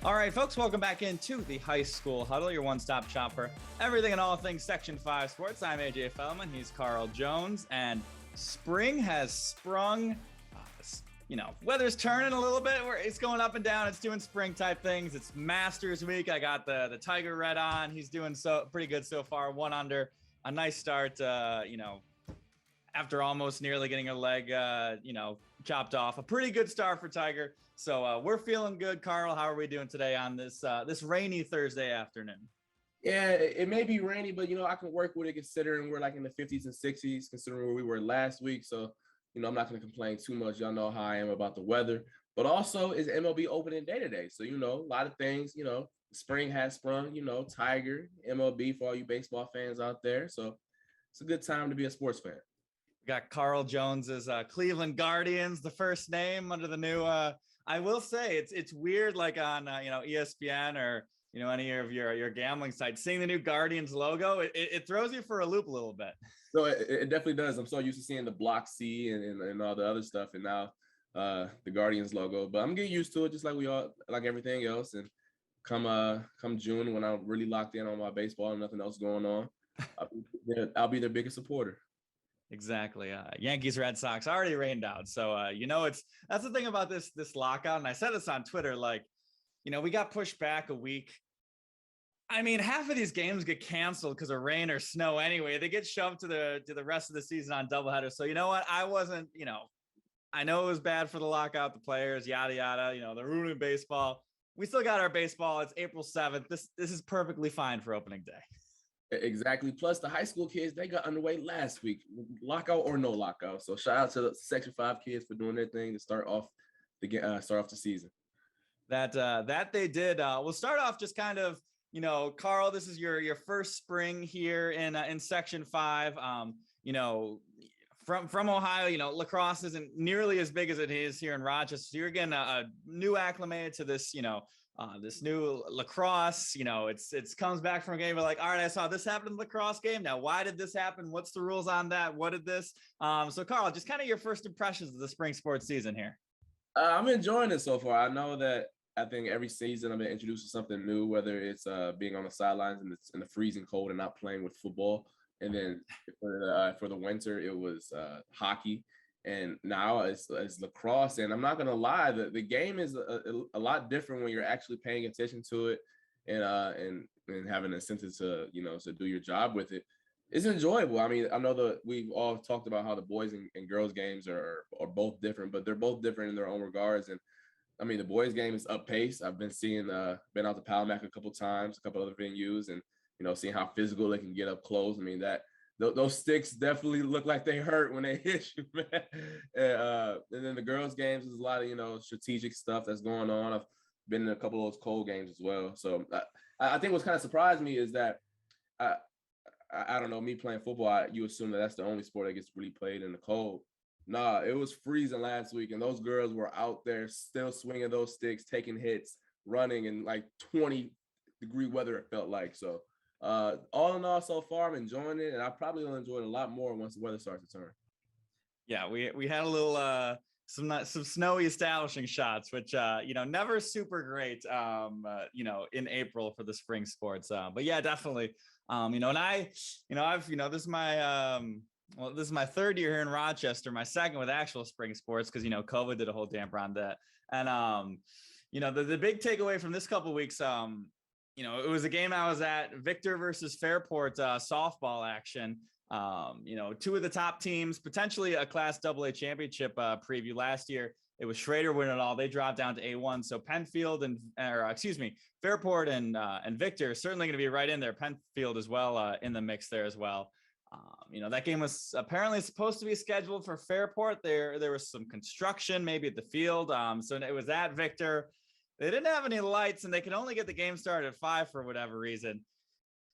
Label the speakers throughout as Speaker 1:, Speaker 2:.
Speaker 1: All right, folks, welcome back into the High School Huddle, your one-stop shop for everything and all things Section 5 sports. I'm AJ Feldman. He's Carl Jones, and spring has sprung. Weather's turning a little bit. It's going up and down. It's doing spring-type things. It's Masters week. I got the Tiger Red on. He's doing pretty good so far. 1 under. A nice start, after almost nearly getting a leg, chopped off. A pretty good start for Tiger. So we're feeling good. Carl, how are we doing today on this rainy Thursday afternoon?
Speaker 2: Yeah, it may be rainy, but, I can work with it considering we're like in the 50s and 60s, considering where we were last week. So, I'm not going to complain too much. Y'all know how I am about the weather. But also, it's MLB opening day today. So, a lot of things, spring has sprung, Tiger, MLB for all you baseball fans out there. So, it's a good time to be a sports fan.
Speaker 1: We got Carl Jones's Cleveland Guardians, the first name under the new I will say it's weird, like on ESPN or any of your gambling sites, seeing the new Guardians logo. It throws you for a loop a little bit.
Speaker 2: So it definitely does. I'm so used to seeing the Block C and all the other stuff, and now the Guardians logo. But I'm getting used to it, just like we all, like everything else. And come June, when I'm really locked in on my baseball and nothing else going on, I'll be their biggest supporter.
Speaker 1: Exactly. Yankees, Red Sox already rained out. So, that's the thing about this lockout. And I said this on Twitter, we got pushed back a week. I mean, half of these games get canceled because of rain or snow anyway. They get shoved to the rest of the season on doubleheaders. So, you know what? I wasn't, I know it was bad for the lockout, the players, yada, yada, they're ruining baseball. We still got our baseball. It's April 7th. This is perfectly fine for opening day.
Speaker 2: Exactly. Plus, the high school kids, they got underway last week, lockout or no lockout. So shout out to the Section 5 kids for doing their thing to start off the season.
Speaker 1: That they did. We'll start off just kind of, Carl, this is your first spring here in Section 5. From Ohio, lacrosse isn't nearly as big as it is here in Rochester. So you're getting a new acclimated to this, this new lacrosse. It's comes back from a game. We're like, all right, I saw this happen in the lacrosse game. Now, why did this happen? What's the rules on that? What did this? So Carl, just kind of your first impressions of the spring sports season here.
Speaker 2: I'm enjoying it so far. I think every season I'm introduced to something new, whether it's being on the sidelines in the freezing cold and not playing with football. And then for the winter, it was hockey. And now it's lacrosse. And I'm not going to lie, the game is a lot different when you're actually paying attention to it and having an incentive to do your job with it. It's enjoyable. I mean, I know we've all talked about how the boys and girls games are both different, but they're both different in their own regards. And I mean, the boys game is up pace. I've been been out to Palmac a couple times, a couple other venues, and seeing how physical they can get up close. I mean, those sticks definitely look like they hurt when they hit you, man. And then the girls' games is a lot of strategic stuff that's going on. I've been in a couple of those cold games as well. So I think what's kind of surprised me is that I don't know, me playing football, you assume that's the only sport that gets really played in the cold. Nah, it was freezing last week, and those girls were out there still swinging those sticks, taking hits, running in like 20-degree weather, it felt like. So all in all, so far, I'm enjoying it, and I probably will enjoy it a lot more once the weather starts to turn.
Speaker 1: Yeah, we had a little some snowy establishing shots, which never super great in April for the spring sports. But yeah, definitely. And this is my third year here in Rochester, my second with actual spring sports, because COVID did a whole damper on that. And the big takeaway from this couple of weeks, it was a game I was at, Victor versus Fairport softball action. Two of the top teams, potentially a Class AA championship preview last year. It was Schroeder winning it all. They dropped down to A1. So Fairport and Victor certainly going to be right in there. Penfield as well in the mix there as well. That game was apparently supposed to be scheduled for Fairport. There was some construction maybe at the field. So it was at Victor. They didn't have any lights, and they could only get the game started at 5 for whatever reason.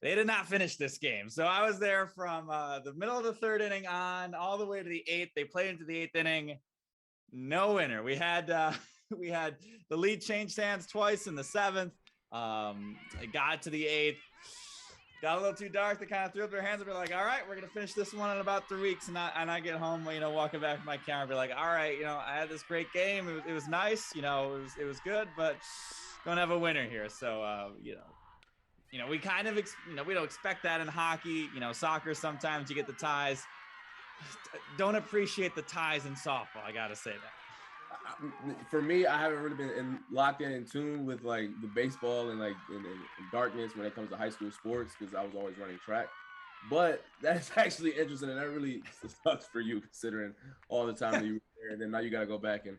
Speaker 1: They did not finish this game. So I was there from the middle of the third inning on all the way to the 8th. They played into the 8th inning. No winner. We had the lead change hands twice in the 7th. It got to the 8th. Got a little too dark. They kind of threw up their hands and be like, all right, we're going to finish this one in about 3 weeks. And I get home, walking back to my camera, be like, all right, I had this great game. It was nice. It was good, but have a winner here. So we kind of we don't expect that in hockey. Soccer, sometimes you get the ties. Don't appreciate the ties in softball. I gotta say that.
Speaker 2: For me, I haven't really been locked in tune with like the baseball and like in darkness when it comes to high school sports, because I was always running track. But that's actually interesting, and that really sucks for you considering all the time that you were there, and then now you got to go back and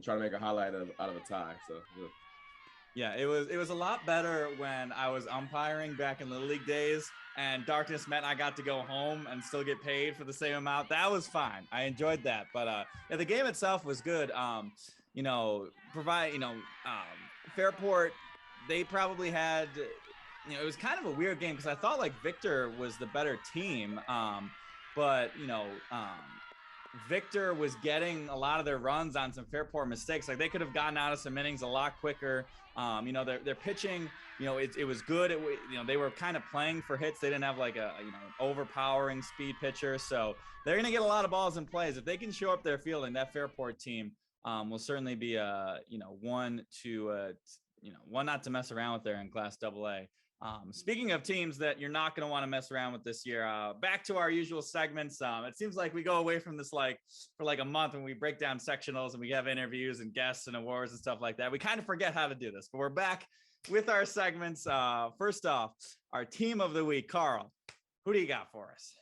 Speaker 2: try to make a highlight out of a tie. So
Speaker 1: yeah, it was a lot better when I was umpiring back in Little League days, and darkness meant I got to go home and still get paid for the same amount. That was fine. I enjoyed that. But the game itself was good. Fairport, they probably had, it was kind of a weird game because I thought like Victor was the better team. Victor was getting a lot of their runs on some Fairport mistakes. Like they could have gotten out of some innings a lot quicker. Their pitching, it was good. They were kind of playing for hits. They didn't have like an overpowering speed pitcher. So they're going to get a lot of balls in plays. If they can show up their fielding, that Fairport team will certainly be one not to mess around with there in Class AA. Speaking of teams that you're not going to want to mess around with this year, back to our usual segments. It seems like we go away from this for a month when we break down sectionals and we have interviews and guests and awards and stuff like that. We kind of forget how to do this, but we're back with our segments. First off, our team of the week. Carl, who do you got for us?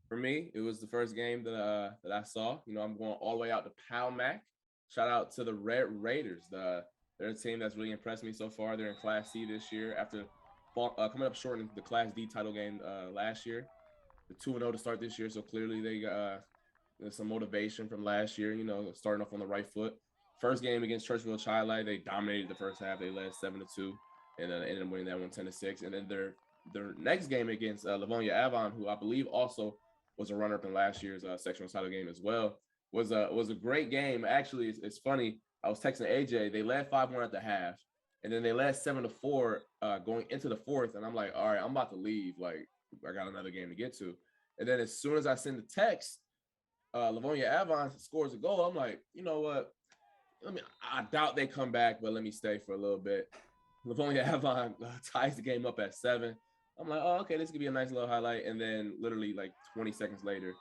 Speaker 2: For me, it was the first game that I saw. I'm going all the way out to Palmac. Shout out to the Red Raiders. They're a team that's really impressed me so far. They're in Class C this year after coming up short in the Class D title game last year. The 2-0 to start this year, so clearly they got some motivation from last year, starting off on the right foot. First game against Churchville Chi-Li, they dominated the first half. They led 7-2 and ended up winning that one 10-6. And then their next game against Livonia Avon, who I believe also was a runner-up in last year's sectional title game as well, was a great game. Actually, it's funny. I was texting AJ. They led 5-1 at the half. And then they led 7-4 going into the fourth. And I'm like, all right, I'm about to leave. Like, I got another game to get to. And then as soon as I send the text, Livonia Avon scores a goal. I'm like, you know what? I doubt they come back, but let me stay for a little bit. Livonia Avon ties the game up at 7. I'm like, oh, okay, this could be a nice little highlight. And then literally like 20 seconds later,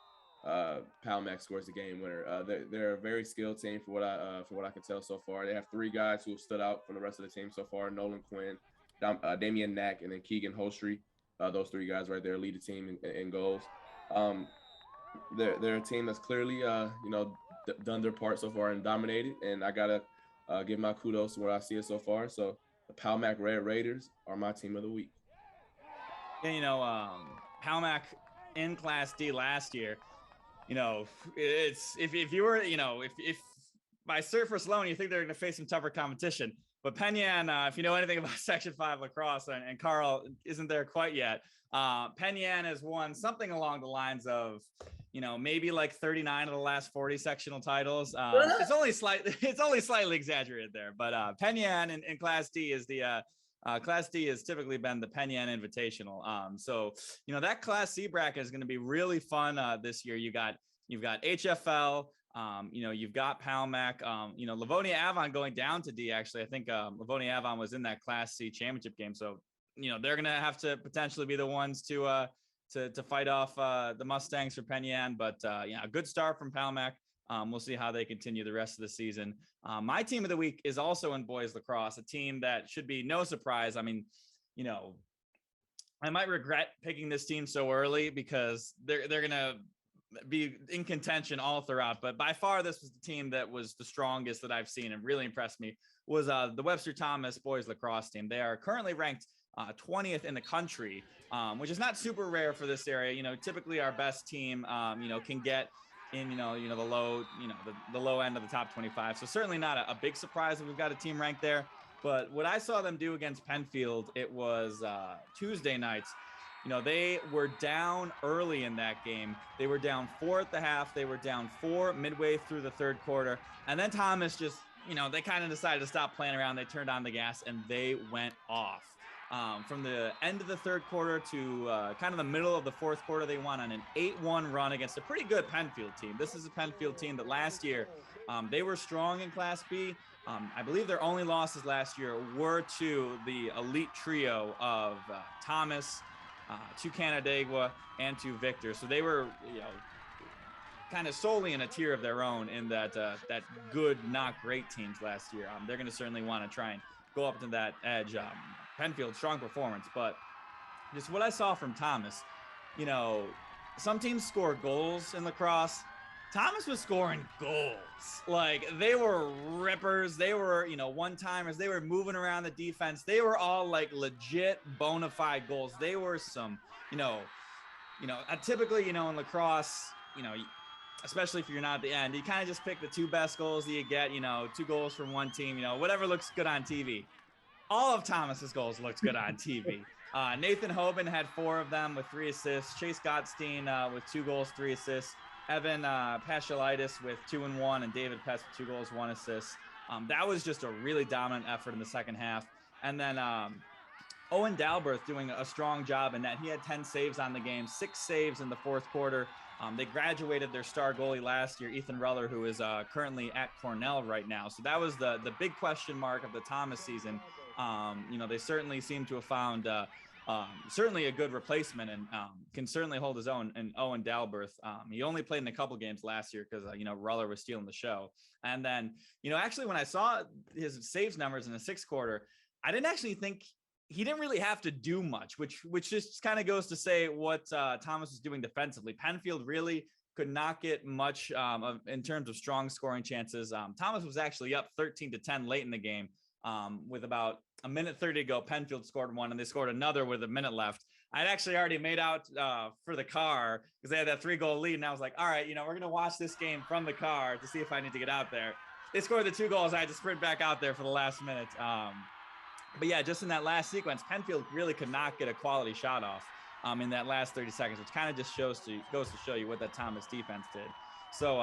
Speaker 2: Palmac scores the game winner. They're a very skilled team for what I can tell so far. They have 3 guys who have stood out from the rest of the team so far: Nolan Quinn, Damian Knack, and then Keegan Holstry. Those 3 guys right there lead the team in goals. They're a team that's clearly done their part so far and dominated. And I gotta give my kudos to what I see so far. So the Palmac Red Raiders are my team of the week.
Speaker 1: Yeah, Palmac in Class D last year. It's if you were, if by surface alone, you think they're going to face some tougher competition. But Penyan, if you know anything about Section 5 lacrosse, and Carl isn't there quite yet, Penyan has won something along the lines of, maybe like 39 of the last 40 sectional titles. It's only slightly exaggerated there. But Penyan in Class D is Class D has typically been the Penyan Invitational. So that Class C bracket is going to be really fun this year. You've got HFL, you've got Palmac, Livonia Avon going down to D. Actually, I think Livonia Avon was in that Class C championship game. So they're going to have to potentially be the ones to fight off the Mustangs for Penyan. But a good start from Palmac. We'll see how they continue the rest of the season. My team of the week is also in boys lacrosse, a team that should be no surprise. I mean, I might regret picking this team so early because they're going to be in contention all throughout. But by far, this was the team that was the strongest that I've seen and really impressed me was the Webster Thomas boys lacrosse team. They are currently ranked 20th in the country, which is not super rare for this area. Typically our best team, can get in, the low end of the top 25. So certainly not a big surprise that we've got a team ranked there. But what I saw them do against Penfield, it was Tuesday nights. They were down early in that game. They were down 4 at the half. They were down 4 midway through the third quarter. And then Thomas just, they kind of decided to stop playing around. They turned on the gas and they went off. From the end of the third quarter to kind of the middle of the fourth quarter, they won on an 8-1 run against a pretty good Penfield team. This is a Penfield team that last year, they were strong in Class B, I believe their only losses last year were to the elite trio of Thomas, to Canandaigua, and to Victor. So they were, kind of solely in a tier of their own in that that good, not great teams last year. They're going to certainly want to try and go up to that edge. Penfield, strong performance, but just what I saw from Thomas, some teams score goals in lacrosse. Thomas was scoring goals. Like, they were rippers. They were, one-timers. They were moving around the defense. They were all like legit bona fide goals. They were some, typically, in lacrosse, especially if you're not at the end, you kind of just pick the two best goals that you get, 2 goals from one team, whatever looks good on TV. All of Thomas's goals looked good on TV. Nathan Hoban had 4 of them with 3 assists. Chase Gottstein with 2 goals, 3 assists. Evan Paschalitis with 2 and 1, and David Pest with 2 goals, 1 assist. That was just a really dominant effort in the second half. And then Owen Dalberth doing a strong job in that he had 10 saves on the game, 6 saves in the fourth quarter. They graduated their star goalie last year, Ethan Ruller, who is currently at Cornell right now. So that was the big question mark of the Thomas season. They certainly seem to have found certainly a good replacement, and can certainly hold his own. And Owen Dalberth, he only played in a couple games last year because Ruller was stealing the show. And then actually when I saw his saves numbers in the 6th quarter, I didn't actually think he didn't really have to do much, which just kind of goes to say what Thomas was doing defensively. Penfield really could not get much in terms of strong scoring chances. Thomas was actually up 13-10 late in the game. With about a minute 30 to go, Penfield scored 1, and they scored another with a minute left. I'd actually already made out for the car because they had that 3-goal lead, and I was like, all right, we're going to watch this game from the car to see if I need to get out there. They scored the 2 goals. I had to sprint back out there for the last minute. But yeah, just in that last sequence, Penfield really could not get a quality shot off in that last 30 seconds, which kind of just goes to show you what that Thomas defense did. So,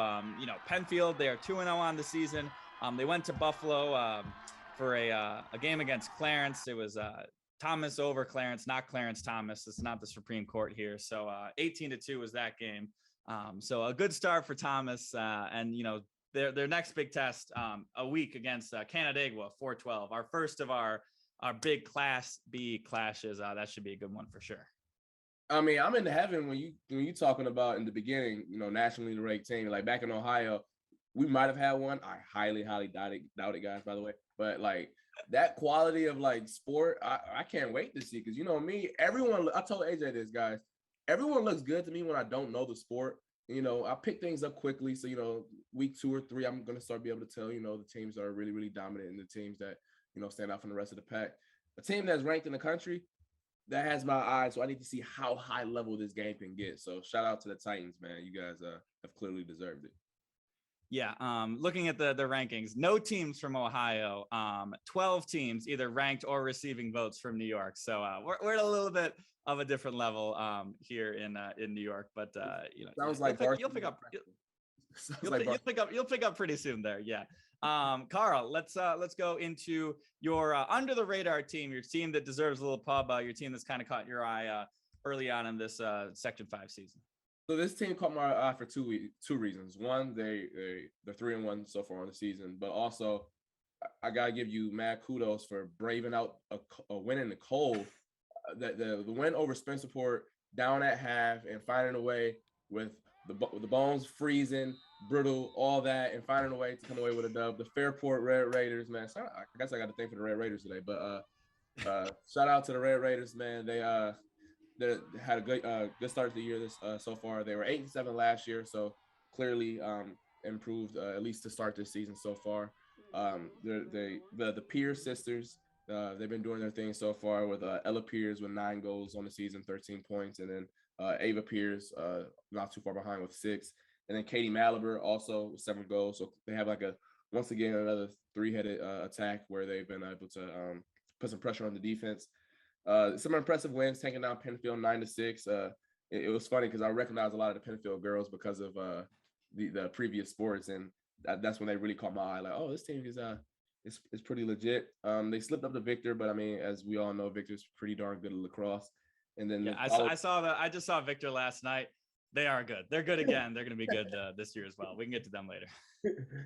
Speaker 1: Penfield, they are 2-0 on the season. They went to Buffalo for a game against Clarence. It was Thomas over Clarence, not Clarence Thomas. It's not the Supreme Court here. So 18-2 was that game. So a good start for Thomas. And their next big test a week against Canandaigua, 4-12. Our first of our big Class B clashes. That should be a good one for sure.
Speaker 2: I mean, I'm in heaven when you talking about in the beginning, nationally ranked team. Like back in Ohio, we might have had one. I highly doubt it, guys, by the way. But like that quality of like sport, I can't wait to see, because me, everyone, I told AJ this, guys, everyone looks good to me when I don't know the sport. I pick things up quickly. So, week 2 or 3, I'm going to start be able to tell, the teams that are really, really dominant and the teams that, stand out from the rest of the pack. A team that's ranked in the country, that has my eye. So I need to see how high level this game can get. So shout out to the Titans, man. You guys have clearly deserved it.
Speaker 1: Yeah, looking at the rankings, no teams from Ohio, 12 teams either ranked or receiving votes from New York. So we're at a little bit of a different level here in New York, but
Speaker 2: sounds like
Speaker 1: you'll pick up pretty soon there. Yeah. Carl, let's go into your under the radar team, your team that deserves a little pub, your team that's kind of caught your eye early on in this Section 5 season.
Speaker 2: So this team caught my eye for two reasons. One, they're 3-1 so far on the season, but also I gotta give you mad kudos for braving out a win in the cold. The win over Spencerport down at half and finding a way with the bones freezing, brittle, all that, and finding a way to come away with a dub. The Fairport Red Raiders, man. So I guess I got to thank for the Red Raiders today, but shout out to the Red Raiders, man. They had a good start to the year so far. They were 8-7 last year, so clearly improved at least to start this season so far. The Pierce sisters, they've been doing their thing so far with Ella Pierce with 9 goals on the season, 13 points, and then Ava Pierce not too far behind with 6, and then Katie Malaber also with 7 goals. So they have once again another 3-headed attack where they've been able to put some pressure on the defense. Some impressive wins, taking down Penfield 9-6. It was funny because I recognized a lot of the Penfield girls because of the previous sports, and that's when they really caught my eye. Like, oh, this team is pretty legit. They slipped up to Victor, but I mean, as we all know, Victor's pretty darn good at lacrosse. And then
Speaker 1: I just saw Victor last night. They are good. They're good again. They're going to be good this year as well. We can get to them later.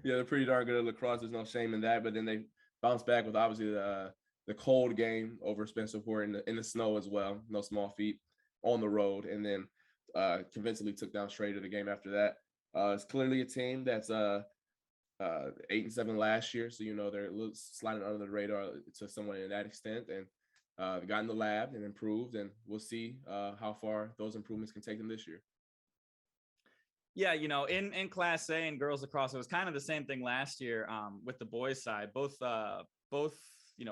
Speaker 2: Yeah, they're pretty darn good at lacrosse. There's no shame in that. But then they bounce back with obviously the cold game over Spencerport in the snow as well. No small feat on the road, and then convincingly took down Schroeder the game after that. It's clearly a team that's 8-7 last year, so they're a little sliding under the radar to someone in that extent, and got in the lab and improved, and we'll see how far those improvements can take them this year.
Speaker 1: Yeah, in Class A and girls lacrosse, it was kind of the same thing last year with the boys side. Both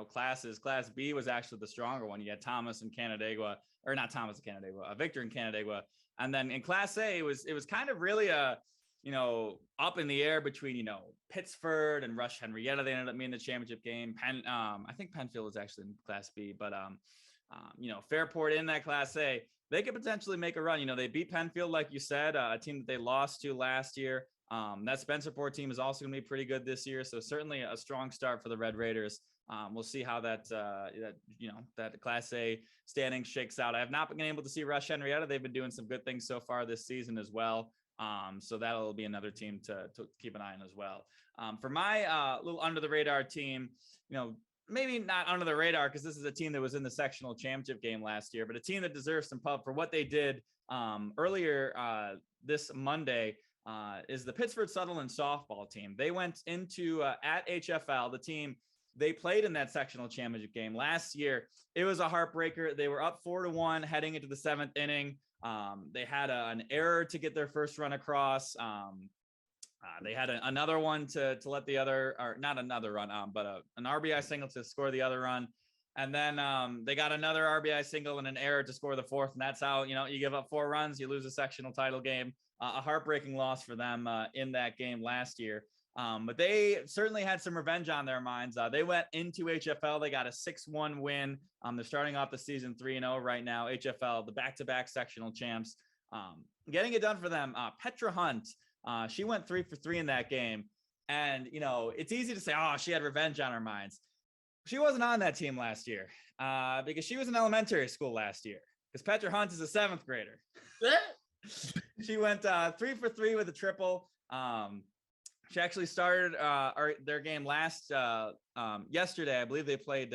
Speaker 1: classes. Class B was actually the stronger one. You had Thomas and Canandaigua, or not Thomas and Canandaigua, Victor and Canandaigua. And then in Class A, it was kind of really up in the air between, Pittsford and Rush Henrietta. They ended up being the championship game. I think Penfield was actually in Class B, but Fairport in that Class A, they could potentially make a run. They beat Penfield, like you said, a team that they lost to last year. That Spencerport team is also going to be pretty good this year. So certainly a strong start for the Red Raiders. We'll see how that Class A standing shakes out. I have not been able to see Rush Henrietta. They've been doing some good things so far this season as well. So that'll be another team to keep an eye on as well. For my little under the radar team, maybe not under the radar because this is a team that was in the sectional championship game last year, but a team that deserves some pub for what they did earlier this Monday is the Pittsburgh Sutherland softball team. They went into at HFL, the team they played in that sectional championship game last year. It was a heartbreaker. They were up 4-1 heading into the 7th inning. They had an error to get their first run across. They had another one to let the other, or not another run, but an RBI single to score the other run. And then they got another RBI single and an error to score the 4th. And that's how, you give up 4 runs, you lose a sectional title game. A heartbreaking loss for them in that game last year. But they certainly had some revenge on their minds. They went into HFL. They got a 6-1 win. They're starting off the season 3-0 right now. HFL, the back-to-back sectional champs. Getting it done for them. Petra Hunt, she went 3 for 3 in that game. And, it's easy to say, oh, she had revenge on her minds. She wasn't on that team last year because she was in elementary school last year because Petra Hunt is a 7th grader. She went 3 for 3 with a triple. She actually started their game yesterday. I believe they played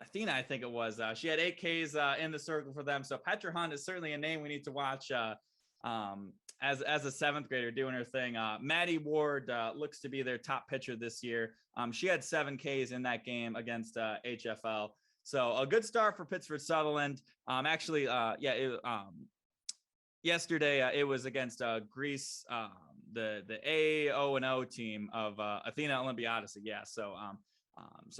Speaker 1: Athena, I think it was. She had 8 Ks in the circle for them. So Petra Hunt is certainly a name we need to watch as a 7th grader doing her thing. Maddie Ward looks to be their top pitcher this year. She had 7 Ks in that game against HFL. So a good start for Pittsburgh Sutherland. Yesterday it was against Greece, the A-0-0 team of Athena Olympiadis. Yeah. So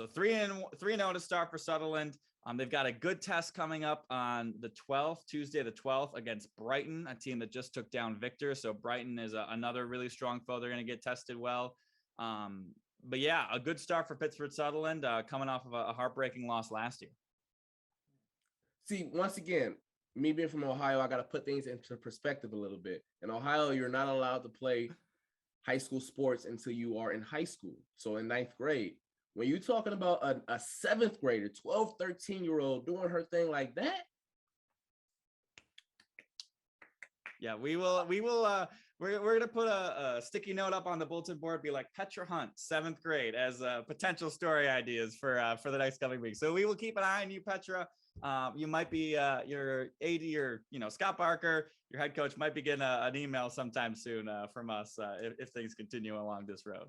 Speaker 1: 3-0 to start for Sutherland. They've got a good test coming up on the 12th, Tuesday, the 12th against Brighton, a team that just took down Victor. So Brighton is another really strong foe. They're going to get tested well. But yeah, a good start for Pittsburgh Sutherland coming off of a heartbreaking loss last year.
Speaker 2: See, once again, me being from Ohio, I got to put things into perspective a little bit. In Ohio, you're not allowed to play high school sports until you are in high school. So in 9th grade, when you're talking about a 7th grader, 12, 13-year-old doing her thing like that.
Speaker 1: Yeah, we're going to put a sticky note up on the bulletin board, be like Petra Hunt, 7th grade, as potential story ideas for the next coming week. So we will keep an eye on you, Petra. You might be your AD or Scott Barker, your head coach, might be getting an email sometime soon from us if things continue along this road.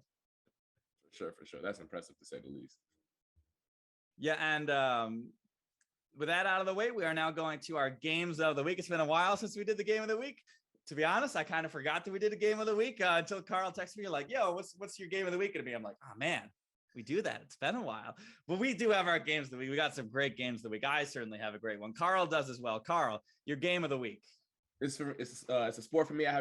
Speaker 2: For sure. That's impressive to say the least.
Speaker 1: Yeah, and with that out of the way, we are now going to our games of the week. It's been a while since we did the game of the week. To be honest, I kind of forgot that we did a game of the week until Carl texted me like, yo, what's your game of the week going to be? I'm like, oh man, we do that. It's been a while. But we do have our games of the week. We got some great games of the week. I certainly have a great one. Carl does as well. Carl, your game of the week.
Speaker 2: It's a sport for me. I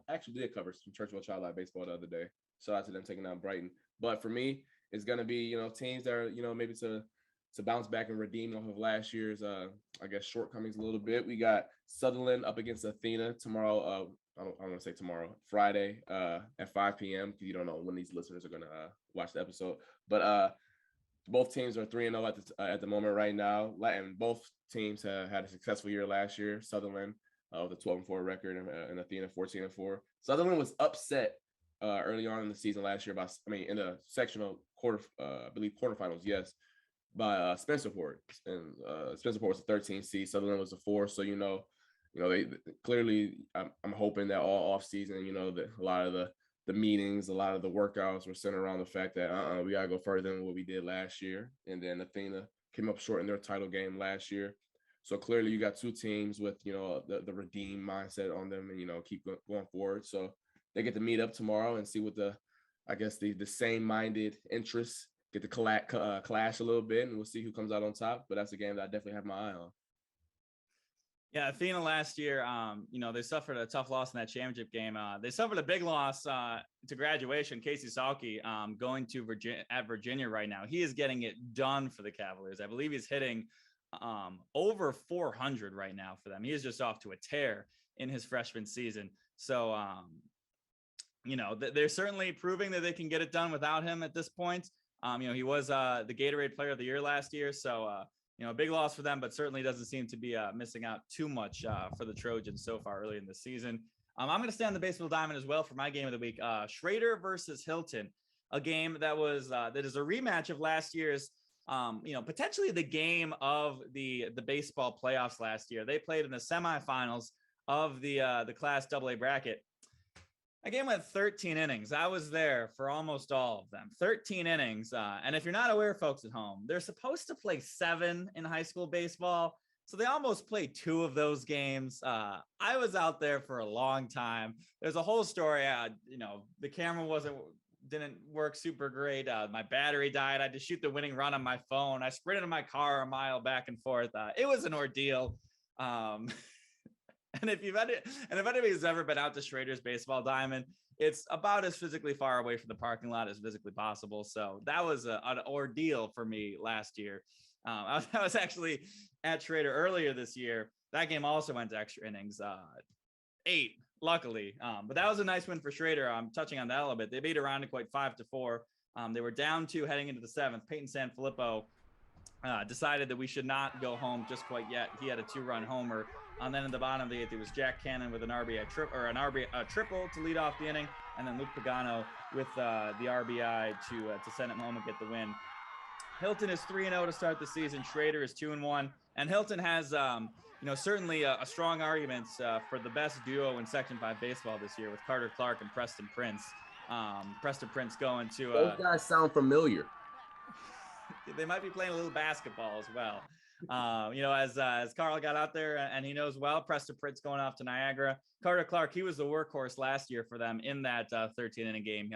Speaker 2: actually did cover some Churchville Child Life baseball the other day. Shout out to them taking down Brighton. But for me, it's going to be, teams that are, maybe to bounce back and redeem off of last year's, shortcomings a little bit. We got Sutherland up against Athena tomorrow. I don't want to say tomorrow, Friday at 5 p.m. because you don't know when these listeners are going to watch the episode. But both teams are 3-0 at the moment right now. And both teams have had a successful year last year. Sutherland with a 12-4 record, and Athena 14-4. Sutherland was upset early on in the season last year in the sectional I believe quarterfinals, yes, by Spencerport, and Spencerport was a 13 seed. Sutherland was a 4, so they clearly. I'm hoping that all off season, that a lot of the meetings, a lot of the workouts were centered around the fact that we gotta go further than what we did last year. And then Athena came up short in their title game last year. So clearly you got two teams with, the redeem mindset on them and, keep going forward. So they get to meet up tomorrow and see what the same minded interests get to clash a little bit, and we'll see who comes out on top. But that's a game that I definitely have my eye on.
Speaker 1: Yeah, Athena last year, they suffered a tough loss in that championship game. They suffered a big loss to graduation. Casey Salke going to Virginia right now. He is getting it done for the Cavaliers. I believe he's hitting over 400 right now for them. He is just off to a tear in his freshman season. So, they're certainly proving that they can get it done without him at this point. He was the Gatorade Player of the Year last year. So, a big loss for them, but certainly doesn't seem to be missing out too much for the Trojans so far early in the season. I'm going to stay on the baseball diamond as well for my game of the week. Schroeder versus Hilton, a game that is a rematch of last year's, potentially the game of the baseball playoffs last year. They played in the semifinals of the Class AA bracket. That game went 13 innings. I was there for almost all of them. 13 innings. And if you're not aware, folks at home, they're supposed to play 7 in high school baseball. So they almost played 2 of those games. I was out there for a long time. There's a whole story. The camera didn't work super great. My battery died. I had to shoot the winning run on my phone. I sprinted in my car a mile back and forth. It was an ordeal. And if anybody's ever been out to Schroeder's baseball diamond, it's about as physically far away from the parking lot as physically possible. So that was an ordeal for me last year. I was actually at Schroeder earlier this year. That game also went to extra innings, 8, luckily. But that was a nice win for Schroeder. I'm touching on that a little bit. They beat Irondequoit 5-4. They were down 2 heading into the 7th. Peyton Sanfilippo decided that we should not go home just quite yet. He had a 2-run homer. And then in the bottom of the 8th, it was Jack Cannon with an RBI triple to lead off the inning, and then Luke Pagano with the RBI to send him home and get the win. Hilton is 3-0 to start the season. Schroeder is 2-1, and Hilton has certainly a strong argument for the best duo in Section 5 baseball this year with Carter Clark and Preston Prince. Preston Prince going to
Speaker 2: those guys sound familiar.
Speaker 1: They might be playing a little basketball as well. As Carl got out there and he knows well, Preston Prince going off to Niagara. Carter Clark, he was the workhorse last year for them in that 13-inning game.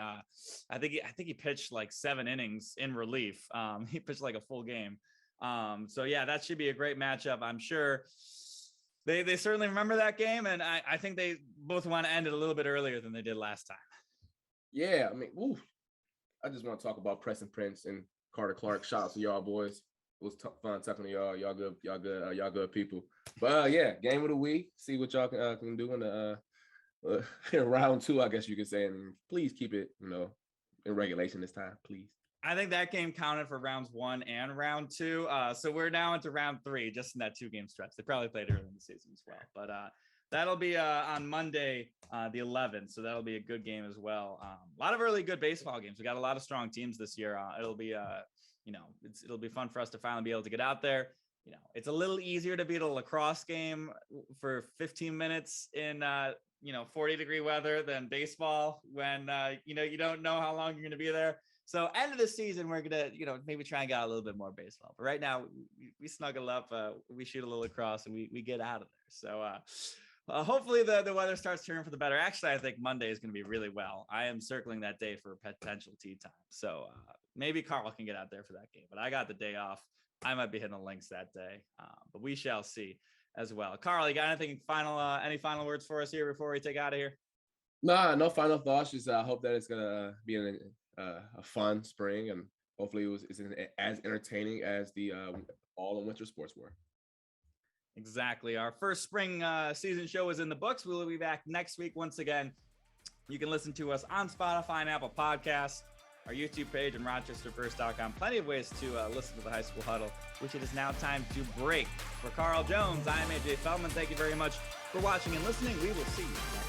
Speaker 1: I think he pitched like 7 innings in relief. He pitched like a full game. That should be a great matchup. I'm sure they certainly remember that game, and I think they both want to end it a little bit earlier than they did last time.
Speaker 2: Yeah, I just want to talk about Preston Prince and Carter Clark. Shout out to y'all boys. It was fun talking to y'all. Y'all good people. But game of the week. See what y'all can do in the round 2, I guess you could say. And please keep it, in regulation this time, please.
Speaker 1: I think that game counted for rounds 1 and round 2. So we're now into round 3, just in that 2-game stretch. They probably played early in the season as well. But that'll be on Monday, the 11th. So that'll be a good game as well. A lot of early good baseball games. We got a lot of strong teams this year. It'll be it'll be fun for us to finally be able to get out there. It's a little easier to beat a lacrosse game for 15 minutes in 40-degree weather than baseball when you don't know how long you're going to be there. So end of the season, we're gonna maybe try and get a little bit more baseball. But right now we snuggle up, we shoot a little lacrosse, and we get out of there. So hopefully the weather starts turning for the better. Actually, I think Monday is going to be really well. I am circling that day for potential tee time. So maybe Carl can get out there for that game, but I got the day off. I might be hitting the links that day, but we shall see as well. Carl, you got anything any final words for us here before we take out of here?
Speaker 2: No final thoughts. Just I hope that it's gonna be a fun spring, and hopefully it's as entertaining as the fall and winter sports were.
Speaker 1: Exactly. Our first spring season show is in the books. We'll be back next week once again. You can listen to us on Spotify and Apple Podcasts. our YouTube page, and RochesterFirst.com. Plenty of ways to listen to the High School Huddle, which it is now time to break. For Carl Jones, I am AJ Feldman. Thank you very much for watching and listening. We will see you next time.